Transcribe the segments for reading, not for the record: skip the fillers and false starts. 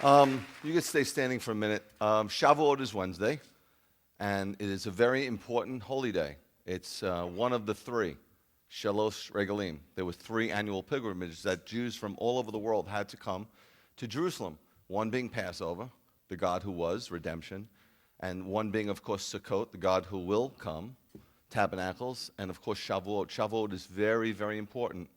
You can stay standing for a minute. Shavuot is Wednesday, and it is a very important holy day. It's one of the three, Shalosh Regalim. There were 3 annual pilgrimages that Jews from all over the world had to come to Jerusalem. One being Passover, the God who was, redemption, and one being, of course, Sukkot, the God who will come, tabernacles, and, of course, Shavuot. Shavuot is very, very important.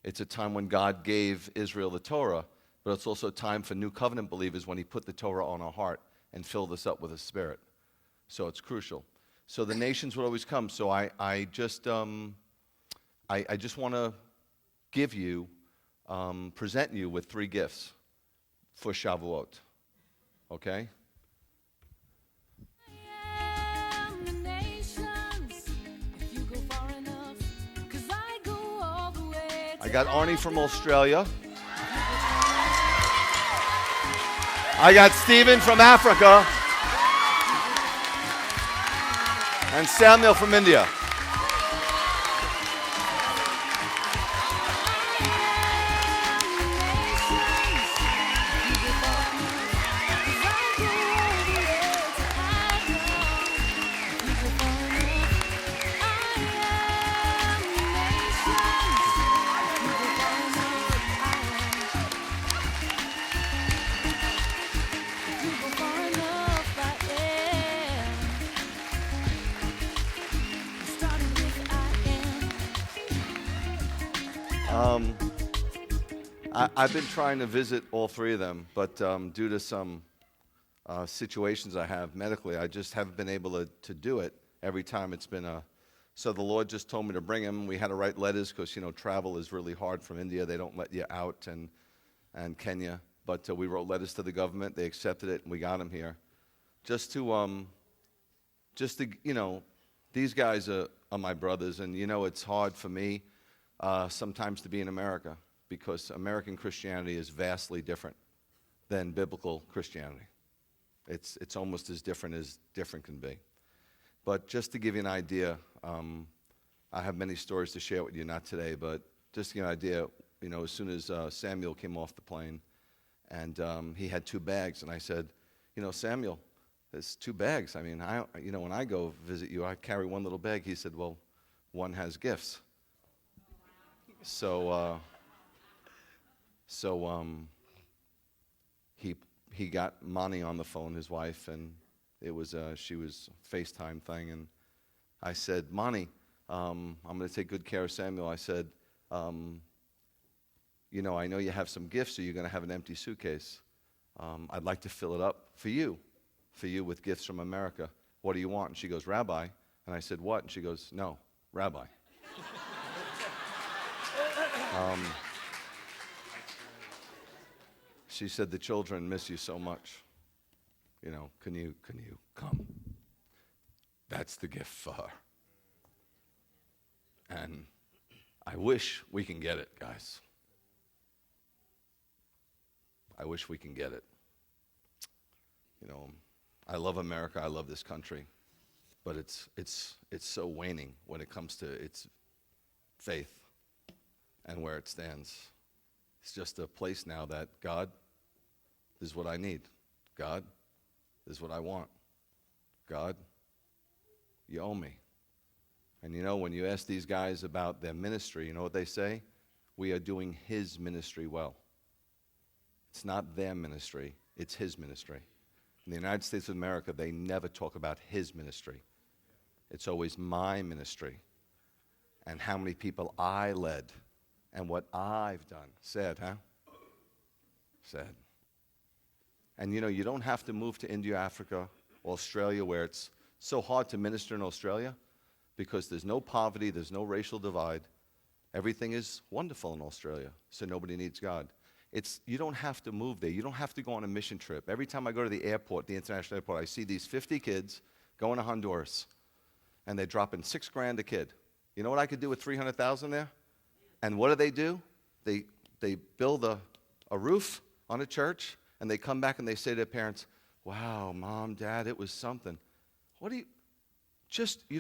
It's a time when God gave Israel the Torah, but it's also a time for New Covenant believers when he put the Torah on our heart and filled us up with his Spirit. So it's crucial. So the nations would always come. So I just want to give you, present you with 3 gifts for Shavuot. Okay? I got Arie from Australia. I got Stephen from Africa. And Samuel from India. I've been trying to visit all 3 of them, but due to some situations I have medically, I just haven't been able to do it every time. It's been so the Lord just told me to bring him. We had to write letters because, travel is really hard from India. They don't let you out, and Kenya. But we wrote letters to the government. They accepted it, and we got him here. Just to these guys are my brothers, and, it's hard for me sometimes to be in America, because American Christianity is vastly different than biblical Christianity. It's almost as different can be. But just to give you an idea, I have many stories to share with you, not today, but just to give you an idea, as soon as Samuel came off the plane, and he had 2 bags, and I said, Samuel, there's 2 bags. I mean, when I go visit you, I carry 1 little bag. He said, well, one has gifts. So he got Mani on the phone, his wife, and she was a FaceTime thing, and I said, Mani, I'm going to take good care of Samuel. I said, I know you have some gifts, so you're going to have an empty suitcase. I'd like to fill it up for you with gifts from America. What do you want? And she goes, Rabbi. And I said, what? And she goes, no, Rabbi. She said, the children miss you so much. Can you come? That's the gift for her. And I wish we can get it, guys. I wish we can get it. I love America. I love this country. But it's so waning when it comes to its faith and where it stands. It's just a place now that, God, this is what I need. God, this is what I want. God, you owe me. And when you ask these guys about their ministry, you know what they say? We are doing his ministry well. It's not their ministry, it's his ministry. In the United States of America, they never talk about his ministry. It's always my ministry and how many people I led and what I've done. Sad, huh? Sad. And you don't have to move to India, Africa, Australia, where it's so hard to minister in Australia, because there's no poverty, there's no racial divide. Everything is wonderful in Australia, so nobody needs God. You don't have to move there. You don't have to go on a mission trip. Every time I go to the airport, the international airport, I see these 50 kids going to Honduras, and they're dropping $6,000 a kid. You know what I could do with $300,000 there? And what do? They build a roof on a church, and they come back and they say to their parents, wow, Mom, Dad, it was something. You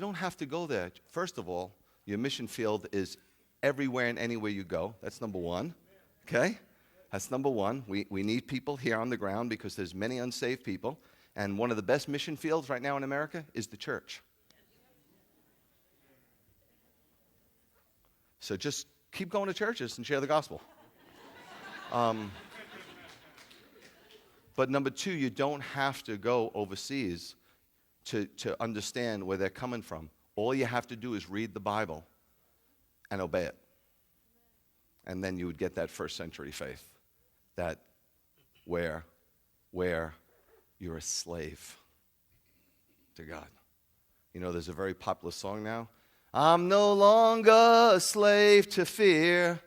don't have to go there. First of all, your mission field is everywhere and anywhere you go. That's number 1, okay? That's number one. We need people here on the ground because there's many unsaved people. And one of the best mission fields right now in America is the church. So just keep going to churches and share the gospel. But number two, you don't have to go overseas to understand where they're coming from. All you have to do is read the Bible and obey it. And then you would get that first century faith, that where you're a slave to God. You know, there's a very popular song now. I'm no longer a slave to fear.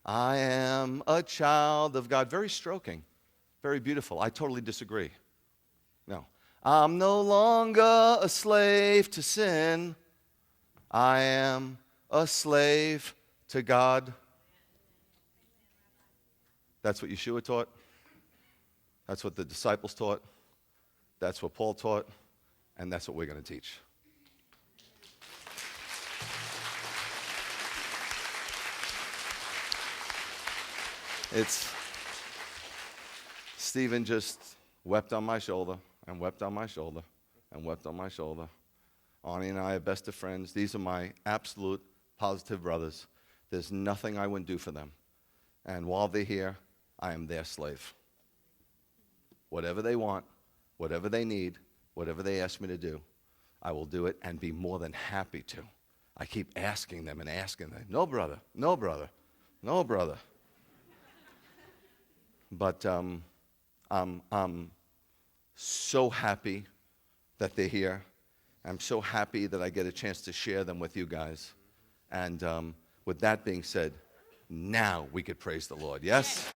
I am a child of God. Very stroking, very beautiful. I totally disagree. No. I'm no longer a slave to sin. I am a slave to God. That's what Yeshua taught. That's what the disciples taught. That's what Paul taught. And that's what we're going to teach. Stephen just wept on my shoulder and wept on my shoulder and wept on my shoulder. Arie and I are best of friends. These are my absolute positive brothers. There's nothing I wouldn't do for them. And while they're here, I am their slave. Whatever they want, whatever they need, whatever they ask me to do, I will do it and be more than happy to. I keep asking them and asking them. No, brother. No, brother. No, brother. But I'm so happy that they're here. I'm so happy that I get a chance to share them with you guys. And with that being said, now we could praise the Lord. Yes?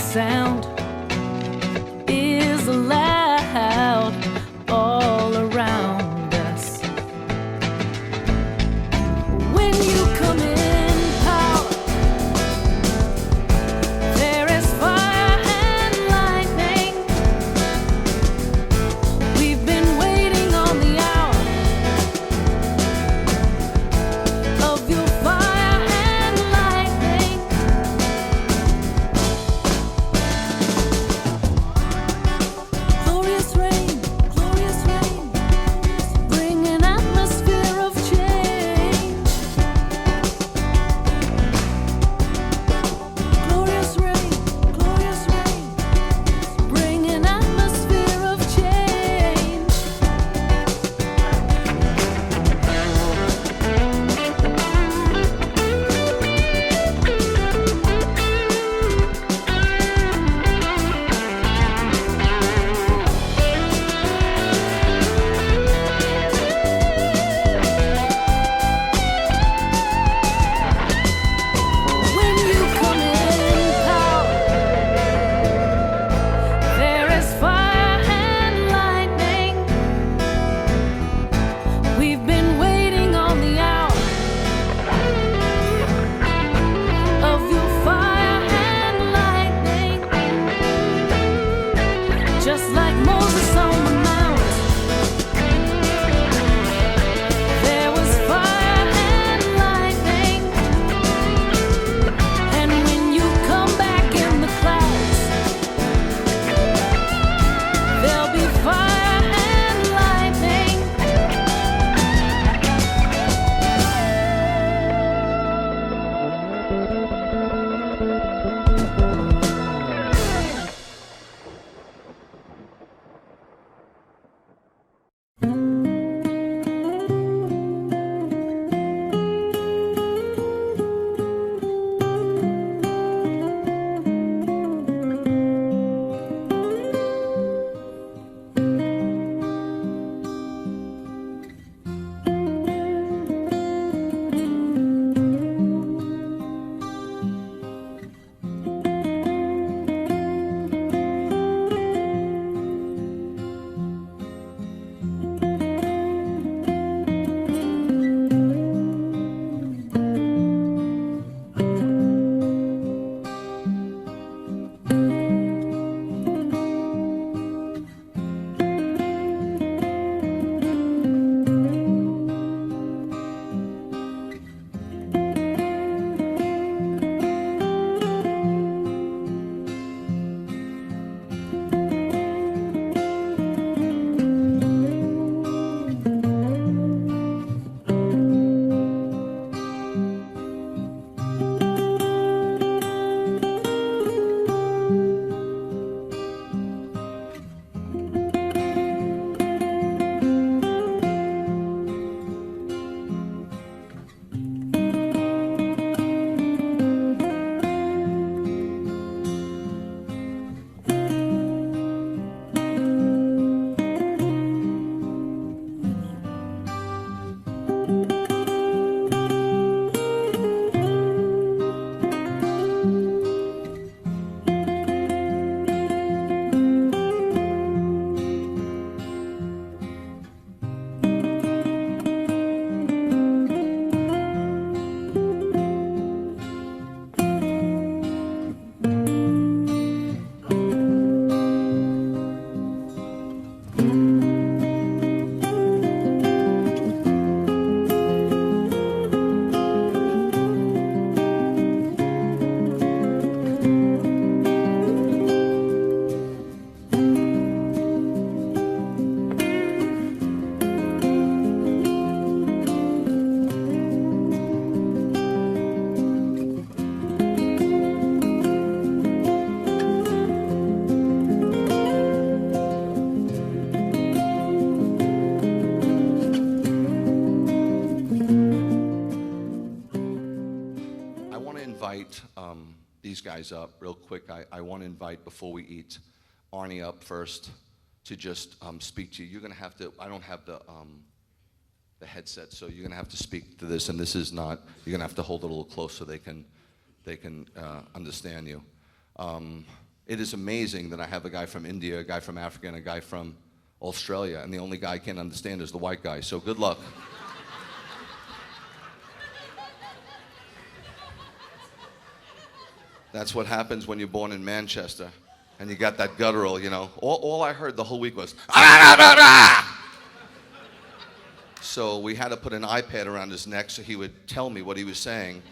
sound is loud all around us. When you come in power, there is fire and lightning. We've been waiting on the hour of your fire and lightning. Glorious rain, bring an atmosphere of change. Glorious rain, bring an atmosphere of change. When you come in power, there is fire and lightning. We've been waiting on the hour of your fire and lightning. Just like Moses on the mount, there was fire and lightning. And when you come back in the clouds, there'll be fire and lightning. These guys up real quick. I want to invite, before we eat, Arie up first to just speak to you. You're going to have to, I don't have the headset, so you're going to have to speak to this, and this is not, you're going to have to hold it a little close so they can understand you. It is amazing that I have a guy from India, a guy from Africa, and a guy from Australia, and the only guy I can't understand is the white guy, so good luck. That's what happens when you're born in Manchester and you got that guttural, you know. All I heard the whole week was, so we had to put an iPad around his neck so he would tell me what he was saying.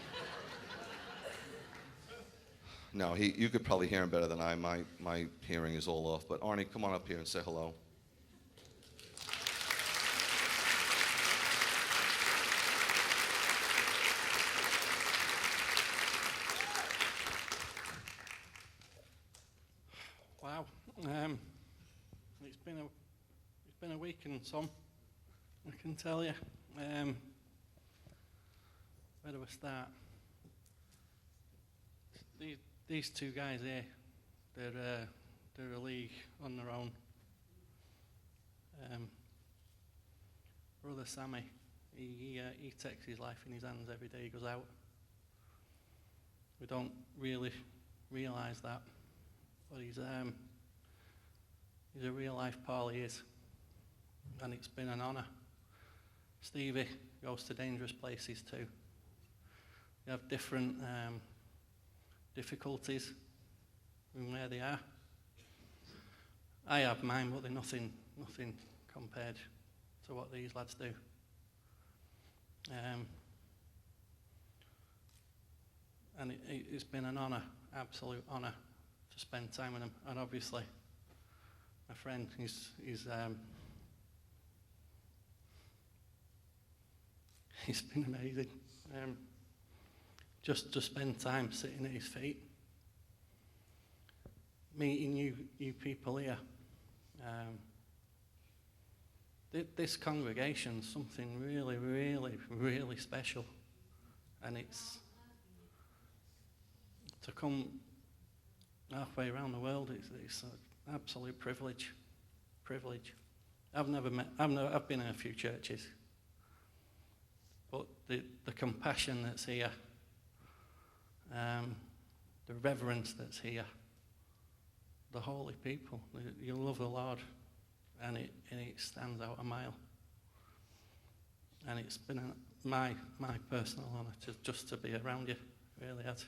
No, you could probably hear him better than I. My hearing is all off. But Arie, come on up here and say hello. Wow, it's been a week and some, I can tell you. Where do I start? These two guys here, they're a league on their own. Brother Sammy, he takes his life in his hands every day he goes out. We don't really realise that, but he's a real life pal, he is, and it's been an honour. Stevie goes to dangerous places too. You have different difficulties in where they are. I have mine, but they're nothing compared to what these lads do. And it's been an honour, absolute honour, to spend time with them. And obviously, my friend, he's been amazing. Just to spend time sitting at his feet, meeting you people here. This congregation's something really, really, really special, and it's to come halfway around the world. It's an absolute privilege. I've been in a few churches, but the compassion that's here, the reverence that's here, the holy people, you love the Lord, and it stands out a mile. And it's been my personal honour just to be around you, it really has.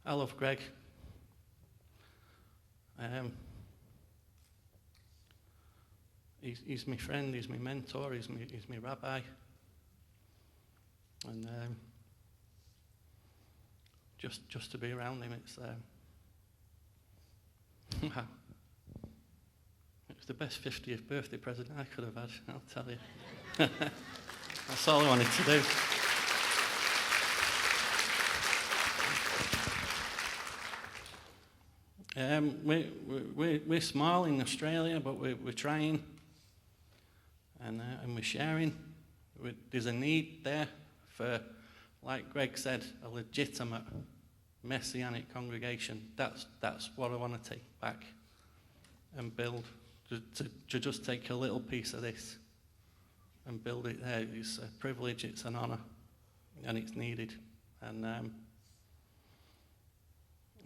I love Greg. He's my friend, he's my mentor, he's my rabbi. And just to be around him, it's wow. It was the best 50th birthday present I could have had, I'll tell you. That's all I wanted to do. We're small in Australia, but we're trying, and we're sharing. There's a need there for, like Greg said, a legitimate messianic congregation. That's what I want to take back and build. To just take a little piece of this and build it there. It's a privilege, it's an honour, and it's needed. And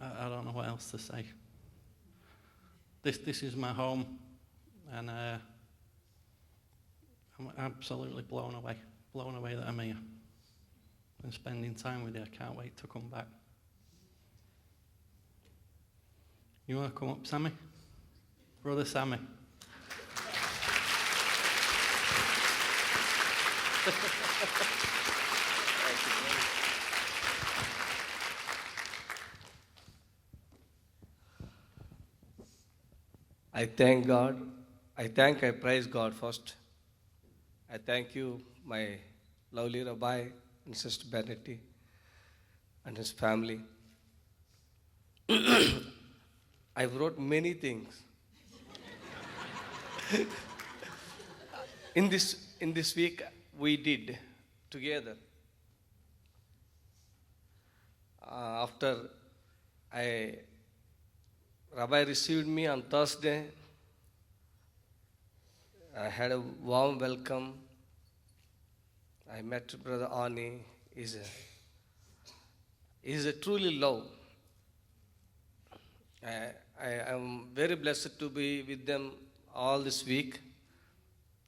I don't know what else to say. This is my home, and I'm absolutely blown away that I'm here and spending time with you. I can't wait to come back. You want to come up, Sammy? Brother Sammy. I thank God. I praise God first. I thank you, my lovely Rabbi and Sister Benetti and his family. I wrote many things. In this week we did together. After Rabbi received me on Thursday, I had a warm welcome. I met Brother Arie. He's a truly love. I am very blessed to be with them all this week.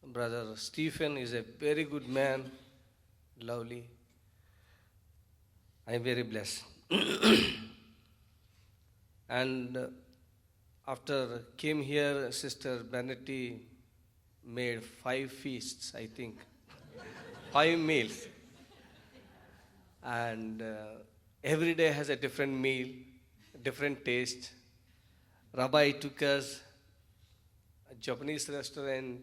Brother Stephen is a very good man, lovely. I am very blessed. And after came here, Sister Benetti made 5 feasts, I think, 5 meals. And every day has a different meal, different taste. Rabbi took us a Japanese restaurant,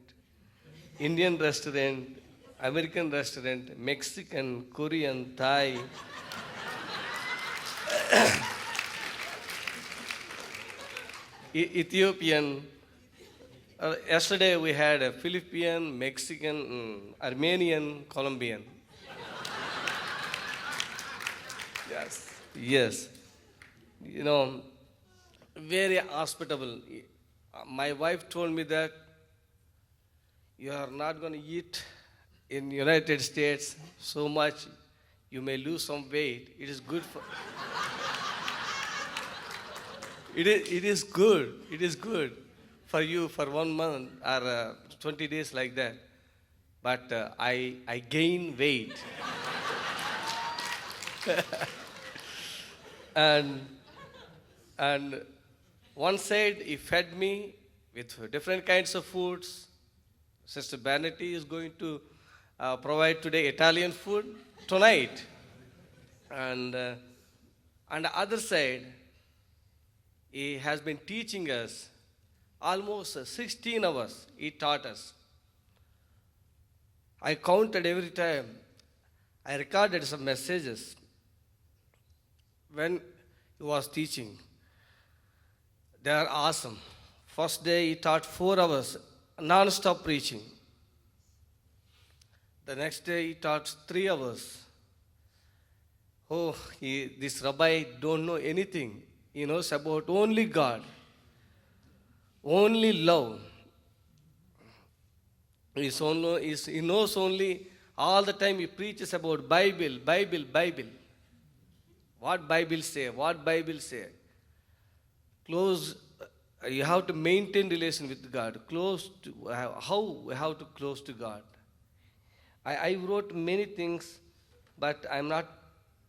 Indian restaurant, American restaurant, Mexican, Korean, Thai. Ethiopian. Yesterday we had a Philippine, Mexican, Armenian, Colombian. Yes. Yes. You know, very hospitable. My wife told me that you are not going to eat in United States so much, you may lose some weight. It is good for... It is good. It is good for you for 1 month or 20 days like that. But I gain weight. and one side he fed me with different kinds of foods. Sister Benetti is going to provide today Italian food tonight. And on the other side, he has been teaching us almost 16 hours. He taught us. I counted every time. I recorded some messages when he was teaching. They are awesome. First day he taught 4 hours, non-stop preaching. The next day he taught 3 hours. Oh, this rabbi don't know anything. He knows about only God, only love. He knows only all the time he preaches about Bible, Bible, Bible. What Bible say? What Bible say? Close. You have to maintain relation with God. How we have to close to God. I wrote many things, but I'm not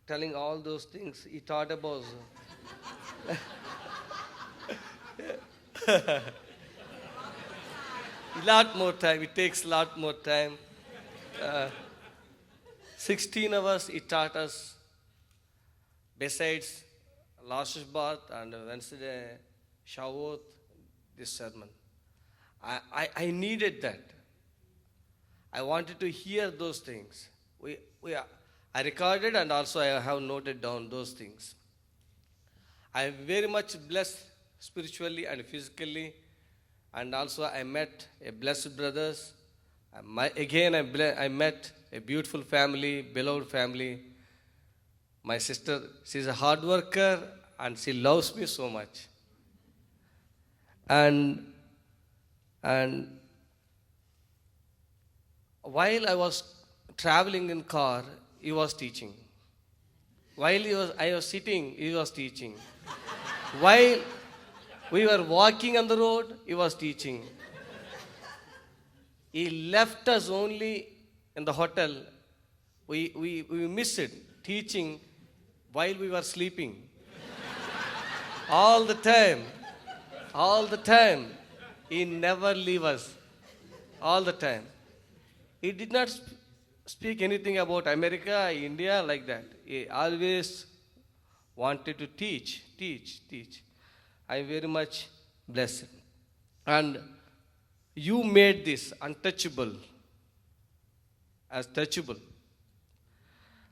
telling all those things. He taught about. Lot more time. It takes a lot more time. 16 hours he taught us. Besides last Shavuot and Wednesday Shavuot, this sermon. I needed that. I wanted to hear those things. I recorded and also I have noted down those things. I am very much blessed spiritually and physically, and also I met a blessed brothers. I met a beautiful family, beloved family. My sister, she's a hard worker and she loves me so much. And while I was traveling in car, he was teaching. While I was sitting, he was teaching. While we were walking on the road, he was teaching. He left us only in the hotel. We missed it, teaching while we were sleeping. All the time. He never leave us. All the time. He did not speak anything about America, India, like that. He always wanted to teach. I am very much blessed. And you made this untouchable as touchable.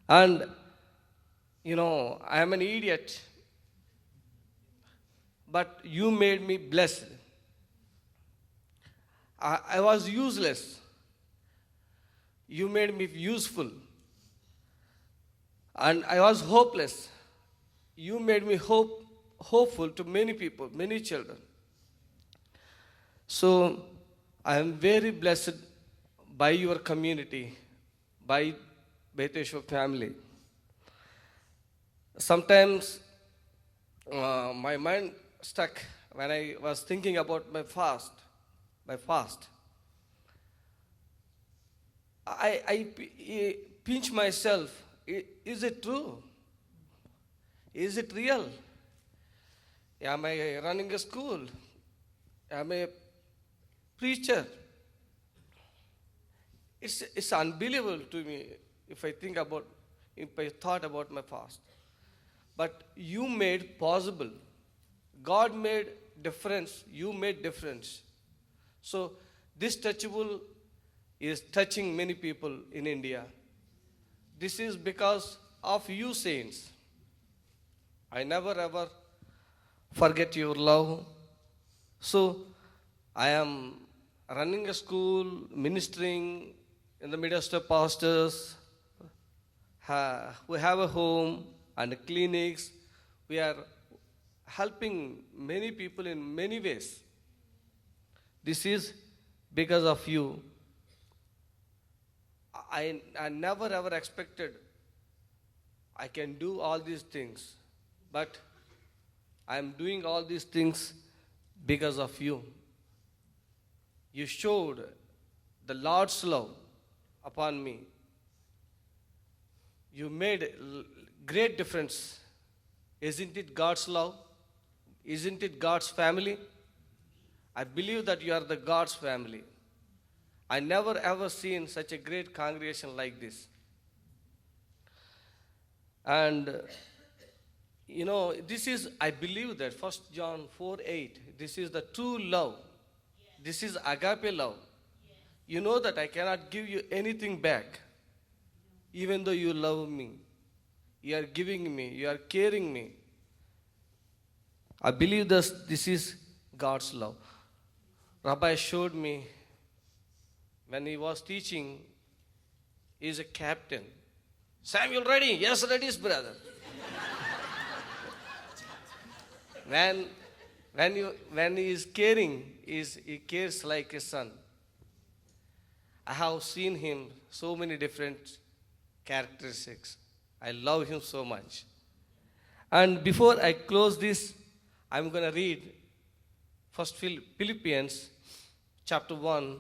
And, I am an idiot, but you made me blessed. I was useless. You made me useful. And I was hopeless. You made me hopeful to many people, many children. So I am very blessed by your community, by Beth Yeshua family. Sometimes my mind stuck when I was thinking about my fast. I pinch myself. Is it true? Is it real? Am I running a school? Am I a preacher? It's unbelievable to me if I thought about my fast. But you made possible. God made difference. You made difference. So this touchable is touching many people in India. This is because of you, saints. I never ever forget your love. So I am running a school, ministering in the midst of pastors. We have a home and clinics. We are helping many people in many ways. This is because of you. I never ever expected I can do all these things, but I am doing all these things because of you. You showed the Lord's love upon me. You made great difference. Isn't it God's love? Isn't it God's family? I believe that you are the God's family. I never ever seen such a great congregation like this. And this is, I believe that 1 John 4:8, this is the true love. This is agape love. You know that I cannot give you anything back, even though you love me. You are giving me, you are caring me. I believe this is God's love. Rabbi showed me when he was teaching, he is a captain. Samuel, ready? Yes, ready, brother. When he is caring, he cares like a son. I have seen him so many different characteristics. I love him so much. And before I close this, I'm going to read first Philippians chapter 1.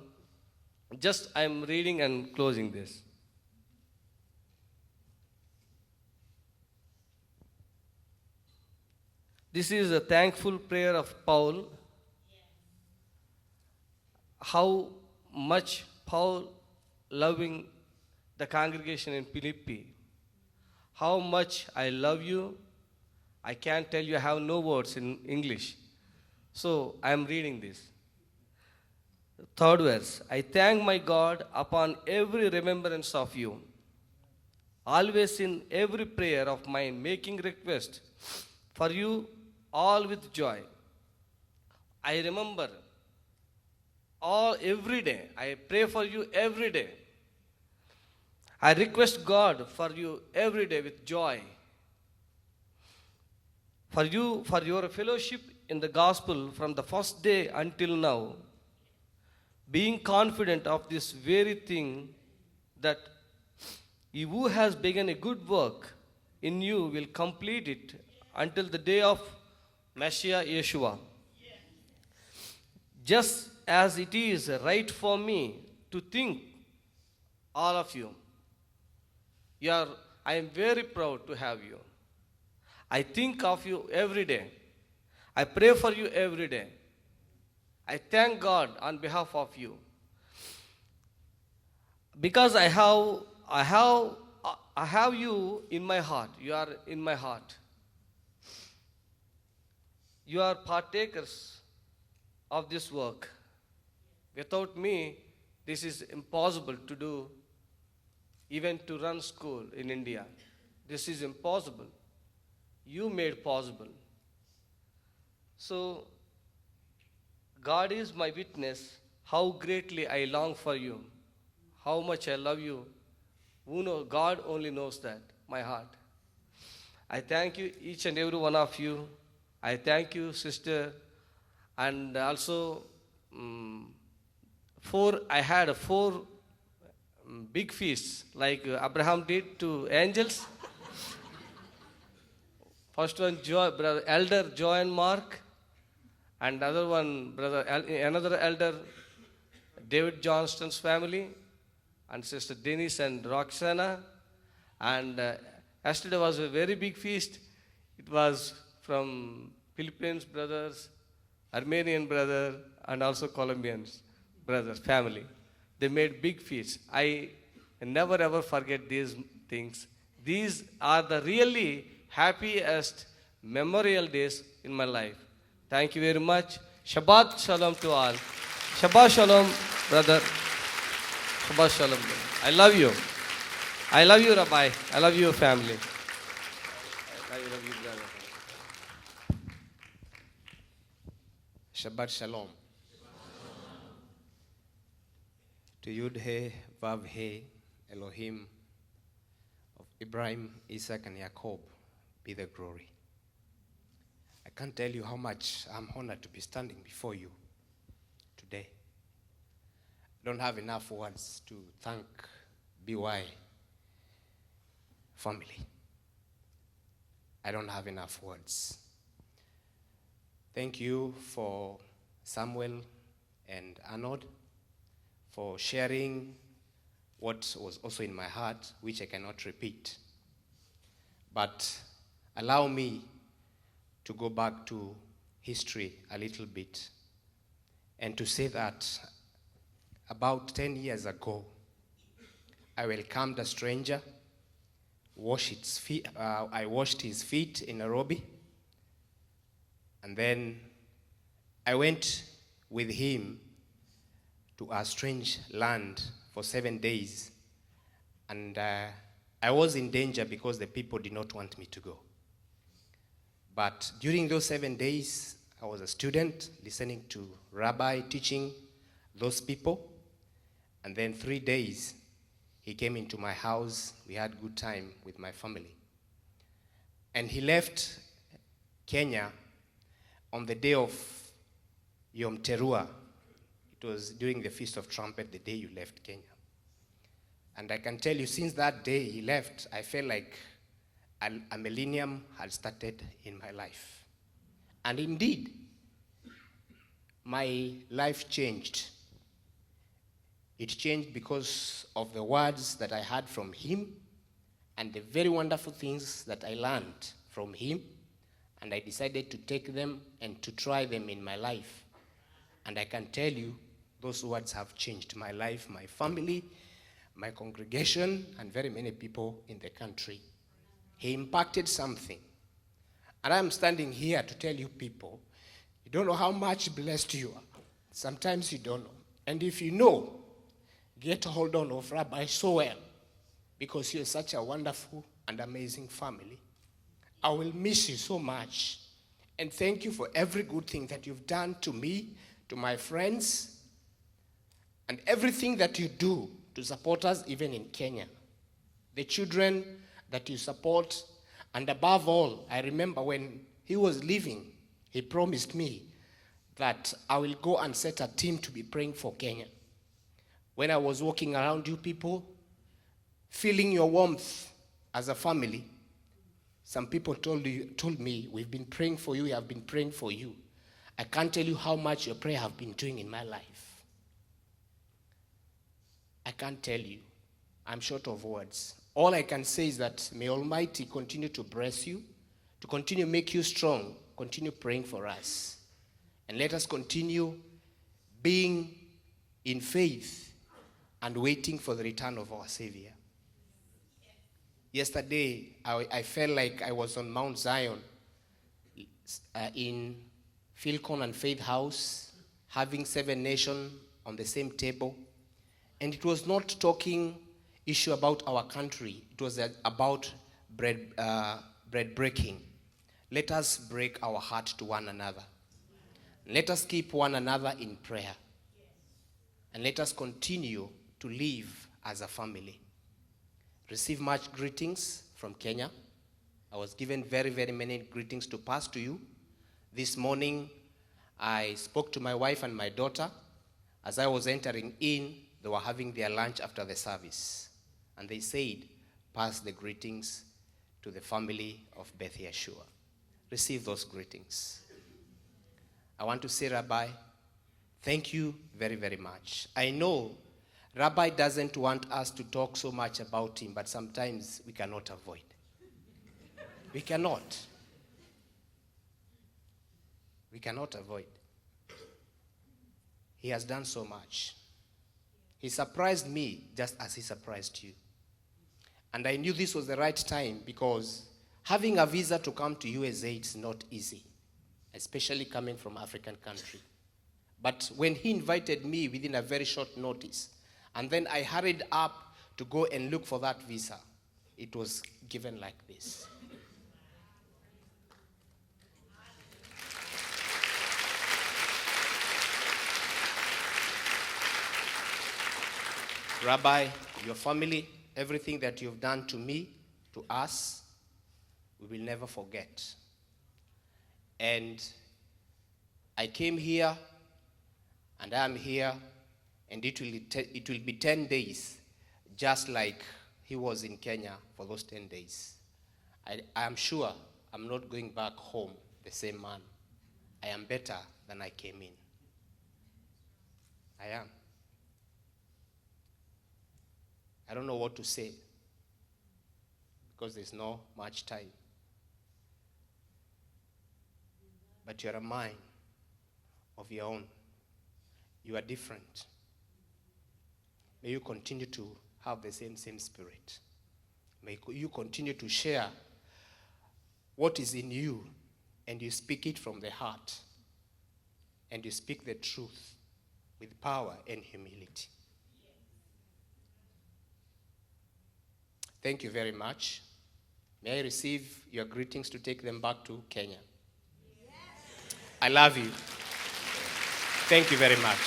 Just I'm reading and closing this. This is a thankful prayer of Paul. How much Paul loving the congregation in Philippi. How much I love you. I can't tell you, I have no words in English. So I am reading this. Third verse. I thank my God upon every remembrance of you, always in every prayer of mine, making request for you all with joy. I remember every day. I pray for you every day. I request God for you every day with joy. For you, for your fellowship in the gospel from the first day until now, being confident of this very thing, that he who has begun a good work in you will complete it until the day of Messiah Yeshua. Just as it is right for me to think all of you. I am very proud to have you. I think of you every day. I pray for you every day. I thank God on behalf of you. Because I have you in my heart. You are in my heart. You are partakers of this work. Without me, this is impossible to do, even to run school in India. This is impossible. You made possible. So, God is my witness how greatly I long for you, how much I love you. Who knows? God only knows that, my heart. I thank you, each and every one of you. I thank you, sister. And also, I had four big feasts, like Abraham did to angels. First one, Elder Joy and Mark. and other one, another elder, David Johnston's family, and Sister Denise and Roxana. And yesterday was a very big feast. It was from Philippines brothers, Armenian brother, and also Colombians brothers, family. They made big feasts. I never ever forget these things. These are the really happiest memorial days in my life. Thank you very much. Shabbat Shalom to all. Shabbat Shalom, brother. Shabbat Shalom. I love you. I love you, Rabbi. I love you, family. I love you, brother. Shabbat Shalom. To Yud He, Vav He, Elohim of Abraham, Isaac, and Jacob, be the glory. I can't tell you how much I'm honored to be standing before you today. I don't have enough words to thank BYI family. I don't have enough words. Thank you for Samuel and Arnold for sharing what was also in my heart, which I cannot repeat. But allow me to go back to history a little bit and to say that about 10 years ago, I welcomed a stranger, I washed his feet in Nairobi, and then I went with him to a strange land for 7 days, and I was in danger because the people did not want me to go. But during those 7 days, I was a student listening to Rabbi teaching those people, and then 3 days, he came into my house. We had good time with my family. And he left Kenya on the day of Yom Teruah. It was during the Feast of Trumpet, the day you left Kenya. And I can tell you, since that day he left, I felt like a millennium had started in my life. And indeed, my life changed. It changed because of the words that I heard from him and the very wonderful things that I learned from him. And I decided to take them and to try them in my life. And I can tell you, those words have changed my life, my family, my congregation, and very many people in the country. He impacted something. And I'm standing here to tell you people, you don't know how much blessed you are. Sometimes you don't know. And if you know, get a hold on of Rabbi so well, because you're such a wonderful and amazing family. I will miss you so much. And thank you for every good thing that you've done to me, to my friends, and everything that you do to support us even in Kenya. The children that you support, and above all, I remember when he was leaving, he promised me that I will go and set a team to be praying for Kenya. When I was walking around you people, feeling your warmth as a family, some people told me, we've been praying for you, we have been praying for you. I can't tell you how much your prayer have been doing in my life. I can't tell you. I'm short of words. All I can say is that may Almighty continue to bless you, to continue to make you strong, continue praying for us. And let us continue being in faith and waiting for the return of our Savior. Yesterday, I felt like I was on Mount Zion in Philcon and Faith House, having 7 nations on the same table. And it was not talking issue about our country. It was about bread breaking. Let us break our heart to one another. Let us keep one another in prayer. And let us continue to live as a family. Receive much greetings from Kenya. I was given very, very many greetings to pass to you. This morning, I spoke to my wife and my daughter. As I was entering in, they were having their lunch after the service. And they said, pass the greetings to the family of Beth Yeshua. Receive those greetings. I want to say, Rabbi, thank you very, very much. I know Rabbi doesn't want us to talk so much about him, but sometimes we cannot avoid. We cannot. We cannot avoid. He has done so much. He surprised me just as he surprised you. And I knew this was the right time because having a visa to come to USA is not easy, especially coming from African country. But when he invited me within a very short notice, and then I hurried up to go and look for that visa, it was given like this. Rabbi, your family, everything that you've done to me, to us, we will never forget. And I came here, and I am here, and it will be 10 days, just like he was in Kenya for those 10 days. I am sure I'm not going back home the same man. I am better than I came in. I am. I don't know what to say because there's no much time. But you're a mind of your own. You are different. May you continue to have the same spirit. May you continue to share what is in you, and you speak it from the heart, and you speak the truth with power and humility. Thank you very much. May I receive your greetings to take them back to Kenya? Yes. I love you. Thank you very much.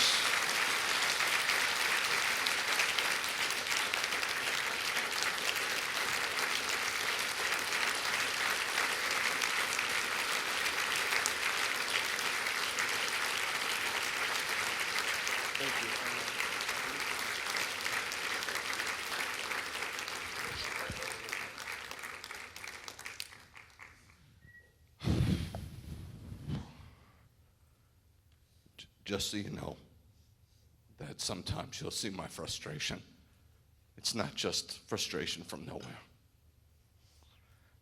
Thank you. Just so you know, that sometimes you'll see my frustration. It's not just frustration from nowhere.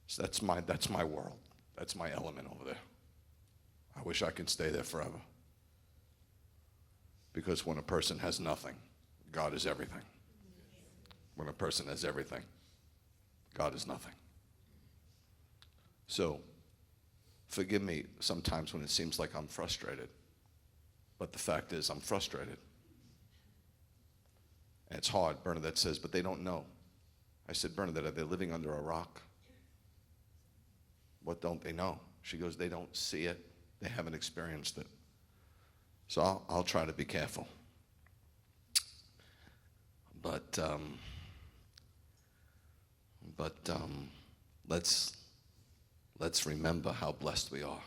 So that's my world. That's my element over there. I wish I could stay there forever. Because when a person has nothing, God is everything. When a person has everything, God is nothing. So, forgive me sometimes when it seems like I'm frustrated. But the fact is, I'm frustrated. And it's hard. Bernadette says, but they don't know. I said, Bernadette, are they living under a rock? What don't they know? She goes, they don't see it. They haven't experienced it. So I'll try to be careful. But let's remember how blessed we are.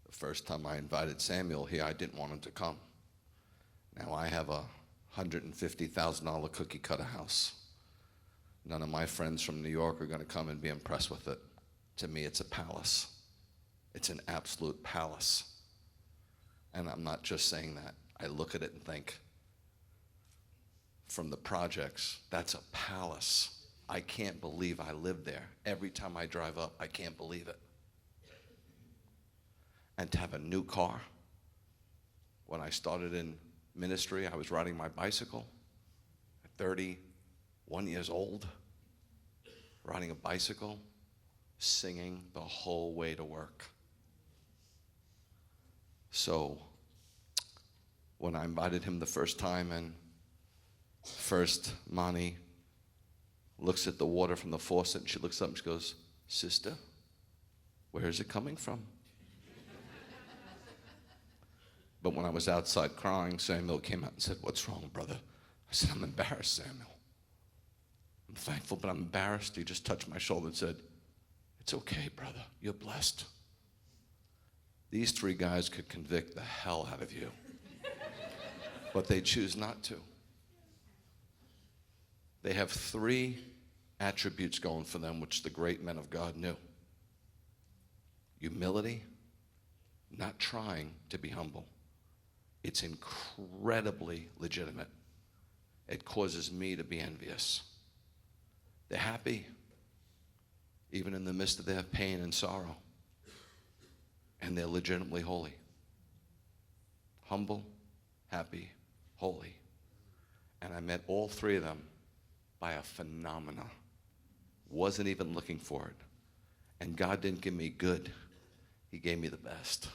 The first time I invited Samuel here, I didn't want him to come. Now I have a $150,000 cookie cutter house. None of my friends from New York are going to come and be impressed with it. To me, it's a palace. It's an absolute palace. And I'm not just saying that. I look at it and think, from the projects, that's a palace. I can't believe I live there. Every time I drive up, I can't believe it. And to have a new car. When I started in ministry, I was riding my bicycle at 31 years old, riding a bicycle, singing the whole way to work. So when I invited him the first time, and first Mani looks at the water from the faucet, and she looks up and she goes, "Sister, where is it coming from?" But when I was outside crying, Samuel came out and said, "What's wrong, brother?" I said, "I'm embarrassed, Samuel. I'm thankful, but I'm embarrassed." He just touched my shoulder and said, "It's okay, brother. You're blessed." These three guys could convict the hell out of you, but they choose not to. They have three attributes going for them, which the great men of God knew: humility, not trying to be humble. It's incredibly legitimate. It causes me to be envious. They're happy, even in the midst of their pain and sorrow. And they're legitimately holy. Humble, happy, holy. And I met all three of them by a phenomena. Wasn't even looking for it. And God didn't give me good. He gave me the best.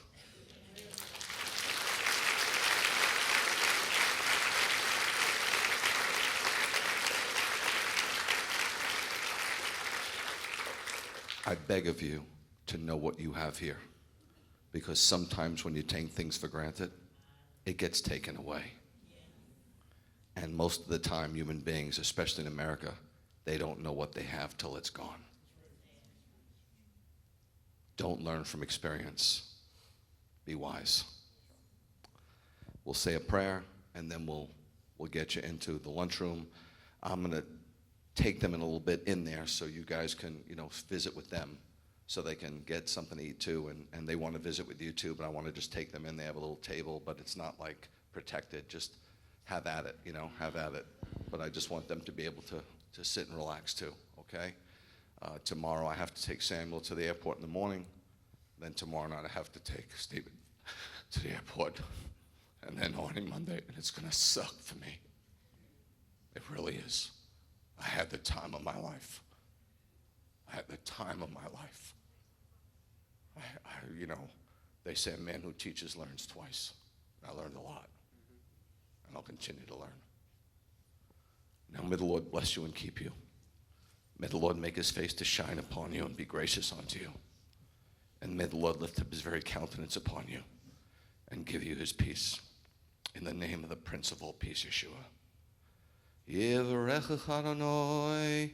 I beg of you to know what you have here. Because sometimes when you take things for granted, it gets taken away. And most of the time, human beings, especially in America, they don't know what they have till it's gone. Don't learn from experience. Be wise. We'll say a prayer, and then we'll get you into the lunchroom. I'm going to take them in a little bit in there so you guys can, visit with them so they can get something to eat too, and they want to visit with you too, but I want to just take them in. They have a little table, but it's not like protected. Just have at it, have at it. But I just want them to be able to sit and relax too, okay? Tomorrow I have to take Samuel to the airport in the morning. Then tomorrow night I have to take Stephen to the airport. And then on Monday, and it's going to suck for me. It really is. I had the time of my life. I had the time of my life. They say a man who teaches learns twice. I learned a lot. And I'll continue to learn. Now may the Lord bless you and keep you. May the Lord make his face to shine upon you and be gracious unto you. And may the Lord lift up his very countenance upon you and give you his peace. In the name of the Prince of all peace, Yeshua. Yevarecha Adonai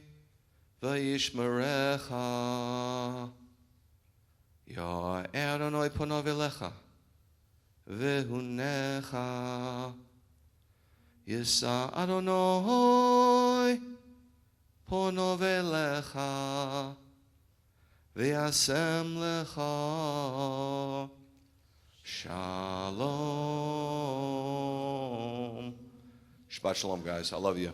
v'yishmerecha. Ya Adonai panav elecha v'hunecha. Yisa Adonai panav elecha v'yasem lecha shalom. Shabbat shalom, guys. I love you.